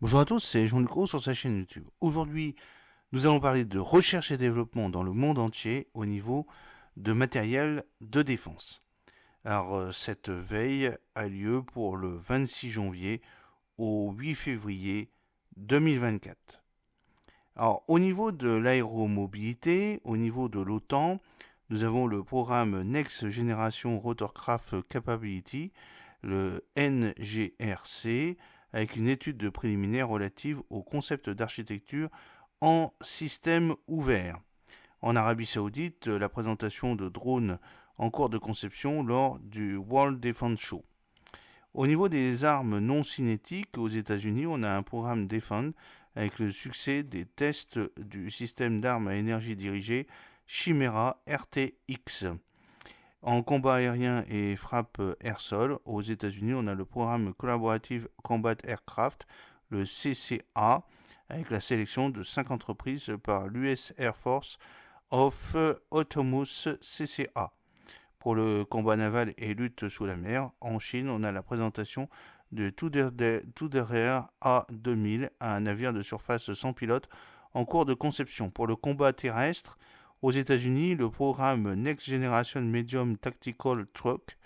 Bonjour à tous, c'est Jean-Luc Roux sur sa chaîne YouTube. Aujourd'hui, nous allons parler de recherche et développement dans le monde entier au niveau de matériel de défense. Alors, cette veille a lieu pour le 26 janvier au 8 février 2024. Alors, au niveau de l'aéromobilité, au niveau de l'OTAN, nous avons le programme Next Generation Rotorcraft Capability, le NGRC, avec une étude préliminaire relative au concept d'architecture en système ouvert. En Arabie Saoudite, la présentation de drones en cours de conception lors du World Defense Show. Au niveau des armes non cinétiques, aux États-Unis, on a un programme Defend avec le succès des tests du système d'armes à énergie dirigée Chimera RTX. En combat aérien et frappe air-sol, aux États-Unis, on a le programme Collaborative Combat Aircraft, le CCA, avec la sélection de 5 entreprises par l'US Air Force of Autonomous CCA. Pour le combat naval et lutte sous la mer, en Chine, on a la présentation de Tuderer A2000, un navire de surface sans pilote en cours de conception. Pour le combat terrestre, aux États-Unis, le programme Next Generation Medium Tactical Truck,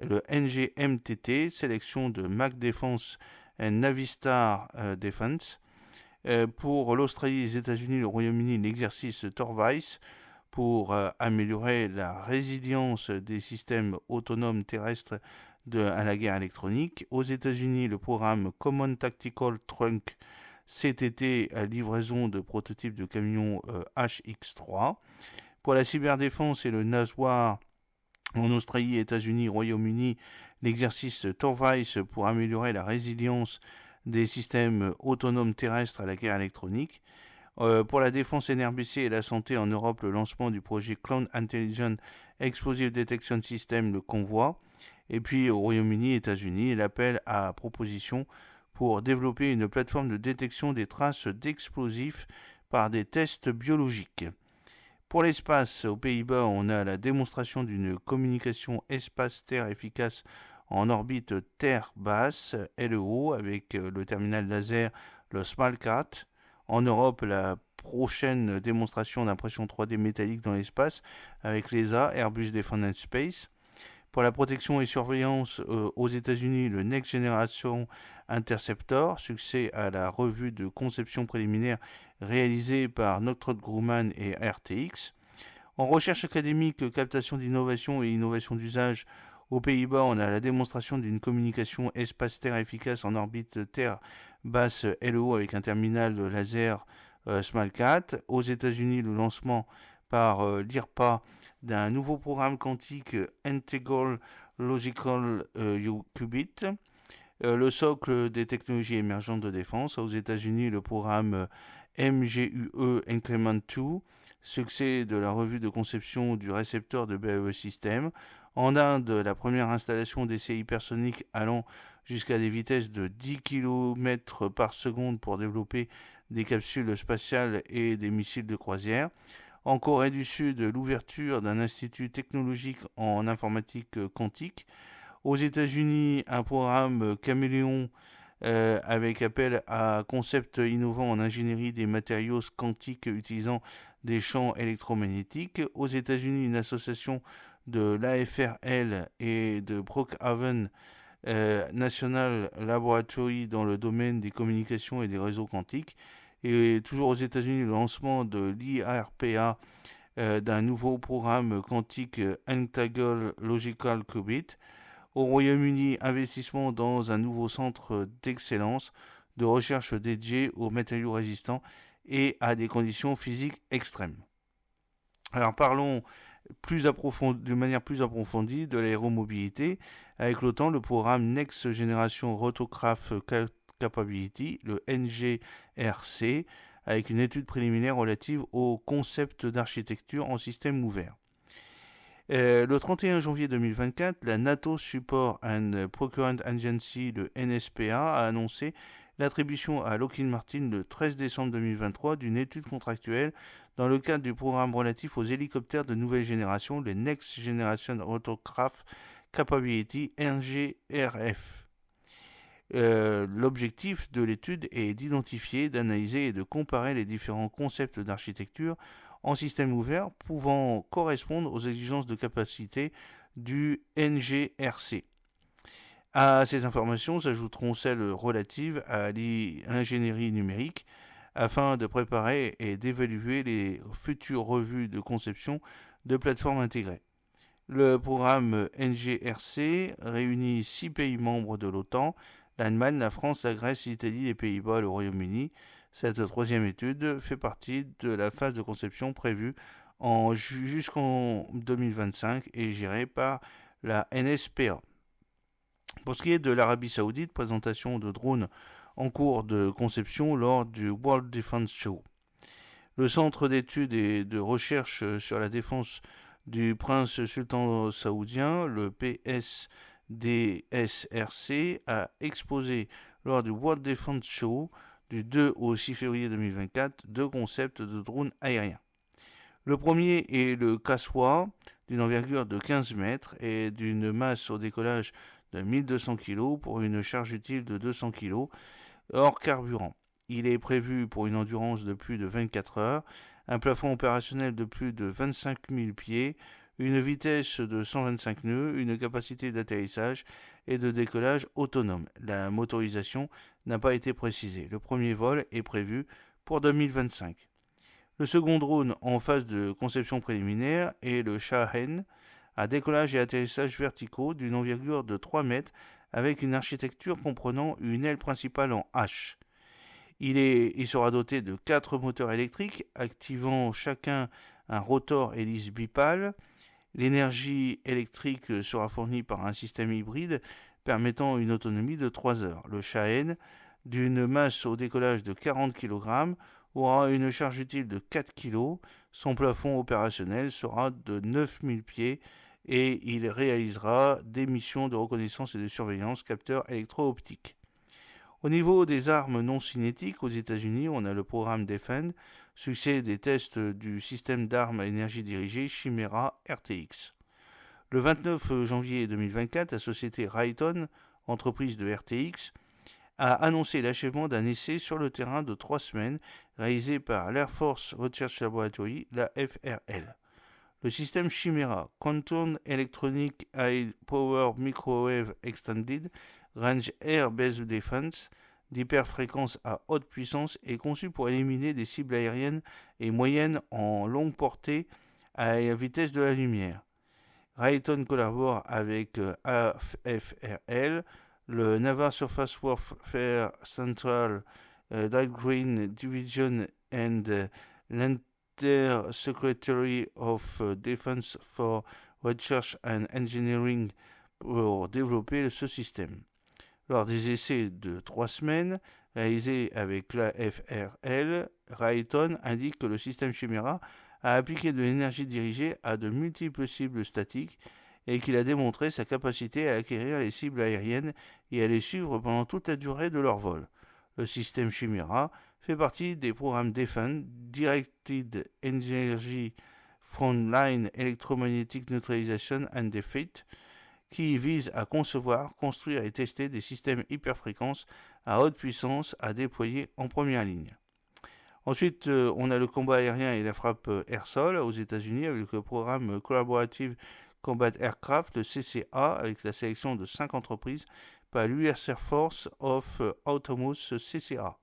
le NGMTT, sélection de Mac Defense et Navistar Defense. Pour l'Australie, les États-Unis, le Royaume-Uni, l'exercice Torvice pour améliorer la résilience des systèmes autonomes terrestres à la guerre électronique. Aux États-Unis, le programme Common Tactical Trunk CTT à livraison de prototypes de camions HX3. Pour la cyberdéfense et le NASWAR en Australie, États-Unis, Royaume-Uni, l'exercice Torvice pour améliorer la résilience des systèmes autonomes terrestres à la guerre électronique. Pour la défense NRBC et la santé en Europe, le lancement du projet Cloud Intelligent Explosive Detection System, le convoi. Et puis au Royaume-Uni et États-Unis, l'appel à proposition pour développer une plateforme de détection des traces d'explosifs par des tests biologiques. Pour l'espace, aux Pays-Bas, on a la démonstration d'une communication espace-terre efficace en orbite terre basse, LEO, avec le terminal laser, le SmallCat. En Europe, la prochaine démonstration d'impression 3D métallique dans l'espace avec l'ESA, Airbus Defence Space. Pour la protection et surveillance aux États-Unis, le Next Generation Interceptor, succès à la revue de conception préliminaire réalisée par Northrop Grumman et RTX. En recherche académique, captation d'innovation et innovation d'usage, aux Pays-Bas, on a la démonstration d'une communication espace-terre efficace en orbite terre basse LEO avec un terminal laser SmallCat. Aux États-Unis, le lancement par l'IRPA d'un nouveau programme quantique Integral Logical Qubit. Le socle des technologies émergentes de défense. Aux États-Unis, le programme MGUE Increment 2, succès de la revue de conception du récepteur de BAE System. En Inde, la première installation d'essais hypersoniques allant jusqu'à des vitesses de 10 km par seconde pour développer des capsules spatiales et des missiles de croisière. En Corée du Sud, l'ouverture d'un institut technologique en informatique quantique. Aux États-Unis, un programme Caméléon avec appel à concepts innovants en ingénierie des matériaux quantiques utilisant des champs électromagnétiques. Aux États-Unis, une association de l'AFRL et de Brookhaven National Laboratory dans le domaine des communications et des réseaux quantiques. Et toujours aux États-Unis, le lancement de l'IRPA d'un nouveau programme quantique Integral Logical Qubit. Au Royaume-Uni, investissement dans un nouveau centre d'excellence de recherche dédié aux matériaux résistants et à des conditions physiques extrêmes. Alors parlons de manière plus approfondie de l'aéromobilité avec l'OTAN, le programme Next Generation Rotorcraft Capability, le NGRC, avec une étude préliminaire relative au concept d'architecture en système ouvert. Le 31 janvier 2024, la NATO Support and Procurement Agency, le NSPA, a annoncé l'attribution à Lockheed Martin le 13 décembre 2023 d'une étude contractuelle dans le cadre du programme relatif aux hélicoptères de nouvelle génération, le Next Generation Rotorcraft Capability NGRF. L'objectif de l'étude est d'identifier, d'analyser et de comparer les différents concepts d'architecture en système ouvert pouvant correspondre aux exigences de capacité du NGRC. À ces informations s'ajouteront celles relatives à l'ingénierie numérique afin de préparer et d'évaluer les futures revues de conception de plateformes intégrées. Le programme NGRC réunit 6 pays membres de l'OTAN, l'Allemagne, la France, la Grèce, l'Italie, les Pays-Bas et le Royaume-Uni. Cette troisième étude fait partie de la phase de conception prévue jusqu'en 2025 et gérée par la NSPA. Pour ce qui est de l'Arabie Saoudite, présentation de drones en cours de conception lors du World Defense Show. Le Centre d'études et de recherche sur la défense du prince sultan saoudien, le PSDSRC, a exposé lors du World Defense Show du 2 au 6 février 2024 deux concepts de drones aériens. Le premier est le Kaswa, d'une envergure de 15 mètres et d'une masse au décollage de 1200 kg pour une charge utile de 200 kg hors carburant. Il est prévu pour une endurance de plus de 24 heures, un plafond opérationnel de plus de 25 000 pieds, une vitesse de 125 nœuds, une capacité d'atterrissage et de décollage autonome. La motorisation n'a pas été précisée. Le premier vol est prévu pour 2025. Le second drone en phase de conception préliminaire est le Shahen, à décollage et atterrissage verticaux d'une envergure de 3 mètres avec une architecture comprenant une aile principale en H. Il sera doté de 4 moteurs électriques activant chacun un rotor hélice bipale. L'énergie électrique sera fournie par un système hybride permettant une autonomie de 3 heures. Le Shahen, d'une masse au décollage de 40 kg, aura une charge utile de 4 kg. Son plafond opérationnel sera de 9000 pieds et il réalisera des missions de reconnaissance et de surveillance capteurs électro-optiques. Au niveau des armes non cinétiques, aux États-Unis, on a le programme Defend, succès des tests du système d'armes à énergie dirigée Chimera RTX. Le 29 janvier 2024, la société Raytheon, entreprise de RTX, a annoncé l'achèvement d'un essai sur le terrain de 3 semaines réalisé par l'Air Force Research Laboratory, la FRL. Le système Chimera, Contour Electronic High Power Microwave Extended Range Air Based Defense, d'hyperfréquence à haute puissance, est conçu pour éliminer des cibles aériennes et moyennes en longue portée à la vitesse de la lumière. Raytheon collabore avec AFRL, le Naval Surface Warfare Central Dahlgren Division and l'Undersecretary of Defense for Research and Engineering pour développer ce système. Lors des essais de 3 semaines réalisés avec la FRL, Raytheon indique que le système Chimera a appliqué de l'énergie dirigée à de multiples cibles statiques et qu'il a démontré sa capacité à acquérir les cibles aériennes et à les suivre pendant toute la durée de leur vol. Le système Chimera fait partie des programmes Defend, Directed Energy Frontline Electromagnetic Neutralization and Defeat, qui vise à concevoir, construire et tester des systèmes hyperfréquences à haute puissance à déployer en première ligne. Ensuite, on a le combat aérien et la frappe air-sol aux États-Unis avec le programme Collaborative Combat Aircraft, le CCA, avec la sélection de 5 entreprises par l'US Air Force of Autonomous CCA.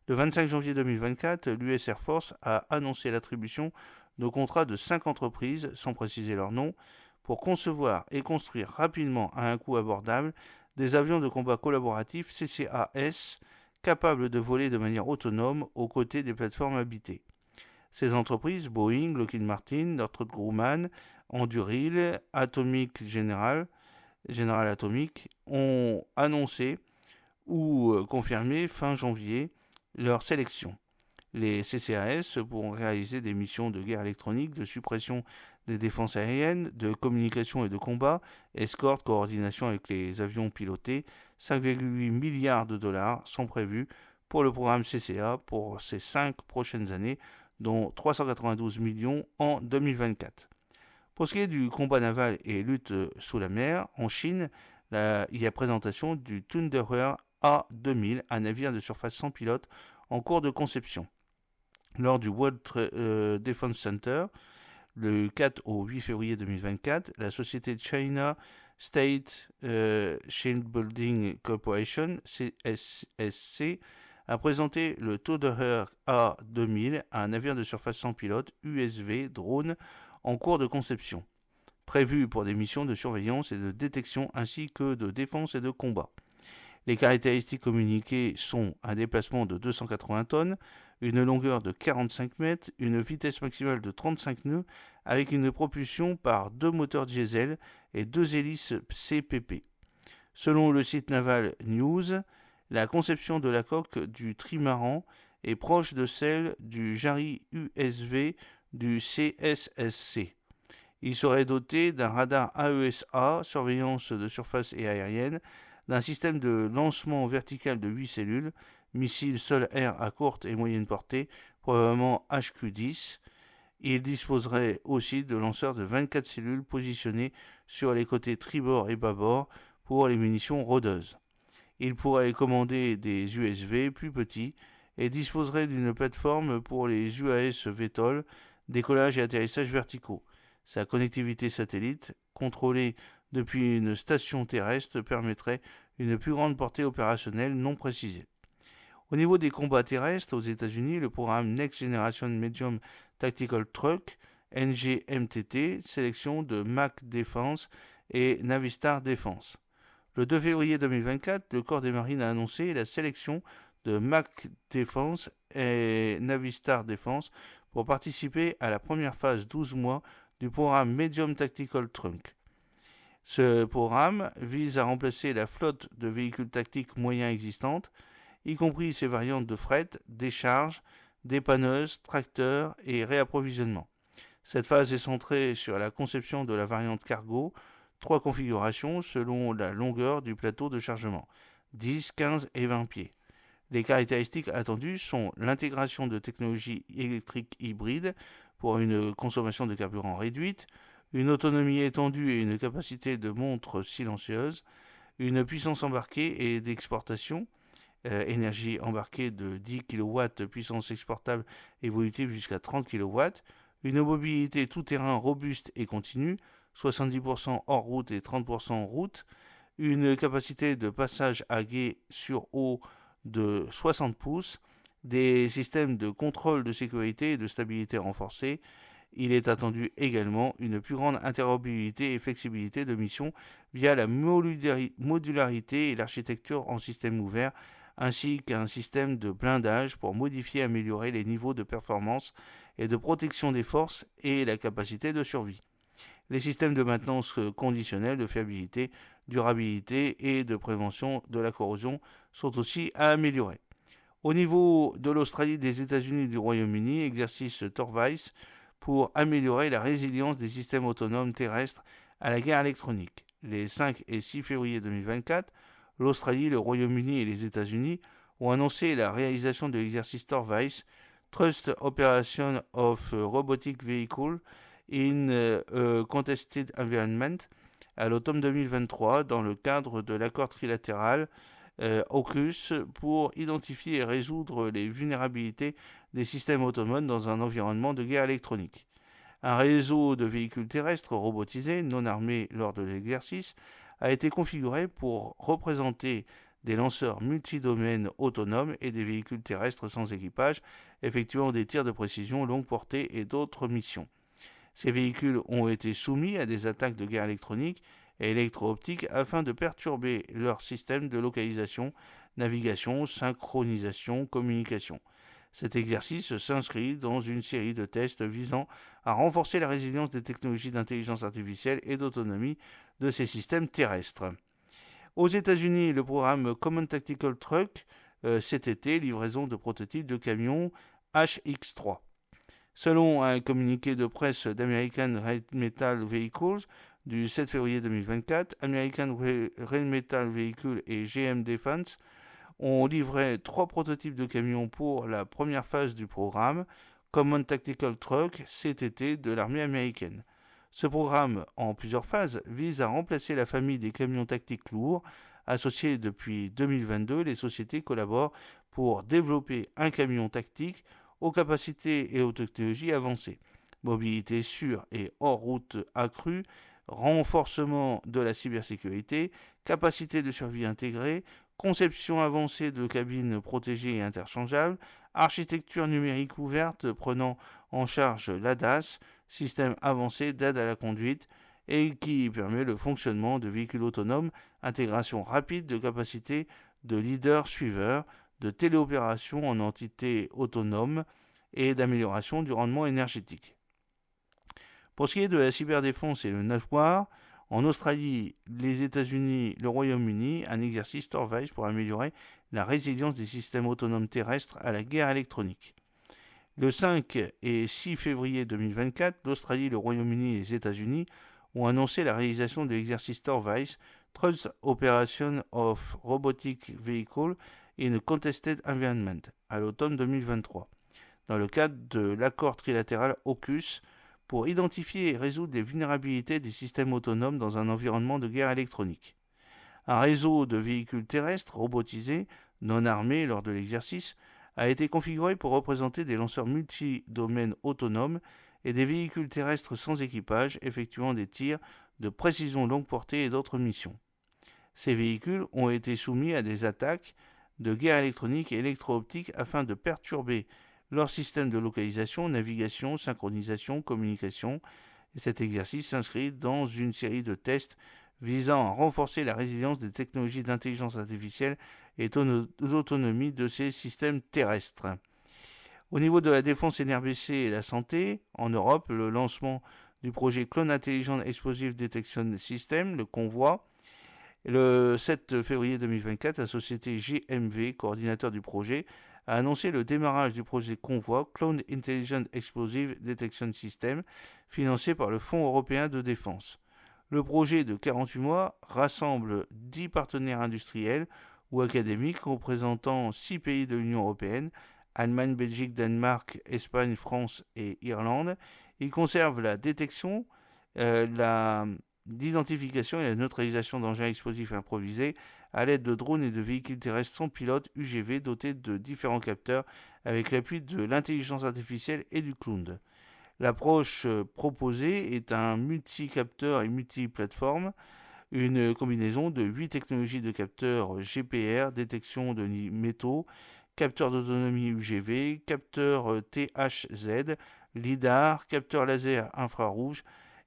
Le 25 janvier 2024, l'US Air Force a annoncé l'attribution de contrats de 5 entreprises, sans préciser leur nom, pour concevoir et construire rapidement à un coût abordable des avions de combat collaboratifs CCAS capables de voler de manière autonome aux côtés des plateformes habitées. Ces entreprises, Boeing, Lockheed Martin, Northrop Grumman, Anduril, General Atomic, ont annoncé ou confirmé fin janvier leur sélection. Les CCAS pourront réaliser des missions de guerre électronique, de suppression des défenses aériennes, de communication et de combat, escorte, coordination avec les avions pilotés. 5,8 milliards de dollars sont prévus pour le programme CCA pour ces 5 prochaines années, dont 392 millions en 2024. Pour ce qui est du combat naval et lutte sous la mer, en Chine, il y a présentation du Thunderer A2000, un navire de surface sans pilote en cours de conception. Lors du World Defense Center, le 4 au 8 février 2024, la société China State Shipbuilding Corporation, CSSC, a présenté le Todorher A2000, un navire de surface sans pilote USV drone en cours de conception, prévu pour des missions de surveillance et de détection ainsi que de défense et de combat. Les caractéristiques communiquées sont un déplacement de 280 tonnes, une longueur de 45 mètres, une vitesse maximale de 35 nœuds avec une propulsion par 2 moteurs diesel et 2 hélices CPP. Selon le site Naval News, la conception de la coque du trimaran est proche de celle du Jarry USV du CSSC. Il serait doté d'un radar AESA, surveillance de surface et aérienne, d'un système de lancement vertical de 8 cellules, missiles sol-air à courte et moyenne portée, probablement HQ-10. Il disposerait aussi de lanceurs de 24 cellules positionnés sur les côtés tribord et bâbord pour les munitions rôdeuses. Il pourrait commander des USV plus petits et disposerait d'une plateforme pour les UAS VTOL, décollage et atterrissage verticaux. Sa connectivité satellite, contrôlée depuis une station terrestre, permettrait une plus grande portée opérationnelle non précisée. Au niveau des combats terrestres, aux États-Unis, le programme Next Generation Medium Tactical Truck, NGMTT, sélection de MAC Defense et Navistar Defense. Le 2 février 2024, le Corps des Marines a annoncé la sélection de MAC Defense et Navistar Defense pour participer à la première phase 12 mois du programme Medium Tactical Truck. Ce programme vise à remplacer la flotte de véhicules tactiques moyens existantes, y compris ses variantes de fret, décharge, dépanneuse, tracteur et réapprovisionnement. Cette phase est centrée sur la conception de la variante cargo, 3 configurations selon la longueur du plateau de chargement, 10, 15 et 20 pieds. Les caractéristiques attendues sont l'intégration de technologies électriques hybrides pour une consommation de carburant réduite, une autonomie étendue et une capacité de montre silencieuse, une puissance embarquée et d'exportation, énergie embarquée de 10 kW, puissance exportable évolutive jusqu'à 30 kW, une mobilité tout-terrain robuste et continue, 70% hors route et 30% en route, une capacité de passage à gué sur eau de 60 pouces, des systèmes de contrôle de sécurité et de stabilité renforcés. Il est attendu également une plus grande interopérabilité et flexibilité de mission via la modularité et l'architecture en système ouvert, ainsi qu'un système de blindage pour modifier et améliorer les niveaux de performance et de protection des forces et la capacité de survie. Les systèmes de maintenance conditionnelle, de fiabilité, durabilité et de prévention de la corrosion sont aussi à améliorer. Au niveau de l'Australie, des États-Unis et du Royaume-Uni, exercice Torvalds pour améliorer la résilience des systèmes autonomes terrestres à la guerre électronique. Les 5 et 6 février 2024, l'Australie, le Royaume-Uni et les États-Unis ont annoncé la réalisation de l'exercice Torvalds, Trust Operation of Robotic Vehicle in a Contested Environment, à l'automne 2023 dans le cadre de l'accord trilatéral AUKUS pour identifier et résoudre les vulnérabilités des systèmes autonomes dans un environnement de guerre électronique. Un réseau de véhicules terrestres robotisés non armés lors de l'exercice a été configuré pour représenter des lanceurs multidomaines autonomes et des véhicules terrestres sans équipage effectuant des tirs de précision longue portée et d'autres missions. Ces véhicules ont été soumis à des attaques de guerre électronique et électro-optique afin de perturber leur système de localisation, navigation, synchronisation, communication. Cet exercice s'inscrit dans une série de tests visant à renforcer la résilience des technologies d'intelligence artificielle et d'autonomie de ces systèmes terrestres. Aux États-Unis, le programme Common Tactical Truck, cet été, livraison de prototypes de camions HX3. Selon un communiqué de presse d'American Rheinmetall Vehicles du 7 février 2024, American Rheinmetall Vehicles et GM Defense ont livré 3 prototypes de camions pour la première phase du programme Common Tactical Truck CTT de l'armée américaine. Ce programme, en plusieurs phases, vise à remplacer la famille des camions tactiques lourds Associées depuis 2022, les sociétés collaborent pour développer un camion tactique aux capacités et aux technologies avancées. Mobilité sûre et hors route accrue, renforcement de la cybersécurité, capacité de survie intégrée, conception avancée de cabines protégées et interchangeables, architecture numérique ouverte prenant en charge l'ADAS, système avancé d'aide à la conduite, et qui permet le fonctionnement de véhicules autonomes, intégration rapide de capacités de leader-suiveur, de téléopération en entité autonome et d'amélioration du rendement énergétique. Pour ce qui est de la cyberdéfense et le Natoire, en Australie, les États-Unis, le Royaume-Uni, un exercice Torvalds pour améliorer la résilience des systèmes autonomes terrestres à la guerre électronique. Le 5 et 6 février 2024, l'Australie, le Royaume-Uni et les États-Unis ont annoncé la réalisation de l'exercice Torvalds, Trust Operation of Robotic Vehicle in a Contested Environment, à l'automne 2023, dans le cadre de l'accord trilatéral AUKUS pour identifier et résoudre les vulnérabilités des systèmes autonomes dans un environnement de guerre électronique. Un réseau de véhicules terrestres robotisés, non armés lors de l'exercice, a été configuré pour représenter des lanceurs multi-domaines autonomes et des véhicules terrestres sans équipage effectuant des tirs de précision longue portée et d'autres missions. Ces véhicules ont été soumis à des attaques de guerre électronique et électro-optique afin de perturber leur système de localisation, navigation, synchronisation, communication. Et cet exercice s'inscrit dans une série de tests visant à renforcer la résilience des technologies d'intelligence artificielle et d'autonomie de ces systèmes terrestres. Au niveau de la défense NRBC et la santé, en Europe, le lancement du projet Clone Intelligent Explosive Detection System, le convoi. Le 7 février 2024, la société GMV, coordinateur du projet, a annoncé le démarrage du projet Convoi Clone Intelligent Explosive Detection System, financé par le Fonds européen de défense. Le projet de 48 mois rassemble 10 partenaires industriels ou académiques représentant 6 pays de l'Union européenne, Allemagne, Belgique, Danemark, Espagne, France et Irlande. Il conserve la détection, l'identification et la neutralisation d'engins explosifs improvisés à l'aide de drones et de véhicules terrestres sans pilote UGV dotés de différents capteurs avec l'appui de l'intelligence artificielle et du cloud. L'approche proposée est un multi-capteur et multi-plateforme, une combinaison de 8 technologies de capteurs GPR, détection de métaux, capteur d'autonomie UGV, capteur THZ, LIDAR, capteur laser infrarouge,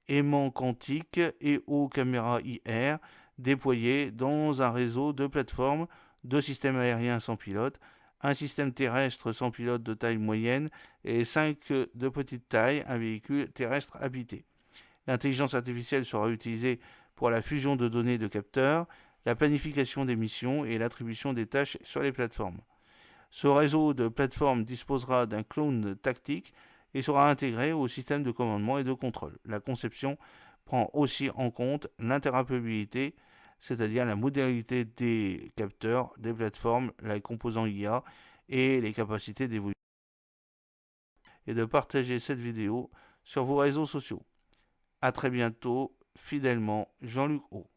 aimant quantique et aux caméras IR déployés dans un réseau de plateformes, de systèmes aériens sans pilote, un système terrestre sans pilote de taille moyenne et 5 de petite taille, un véhicule terrestre habité. L'intelligence artificielle sera utilisée pour la fusion de données de capteurs, la planification des missions et l'attribution des tâches sur les plateformes. Ce réseau de plateformes disposera d'un clone tactique et sera intégré au système de commandement et de contrôle. La conception prend aussi en compte l'interopérabilité, c'est-à-dire la modalité des capteurs, des plateformes, les composants IA et les capacités d'évolution. Et de partager cette vidéo sur vos réseaux sociaux. A très bientôt, fidèlement, Jean-Luc Haut.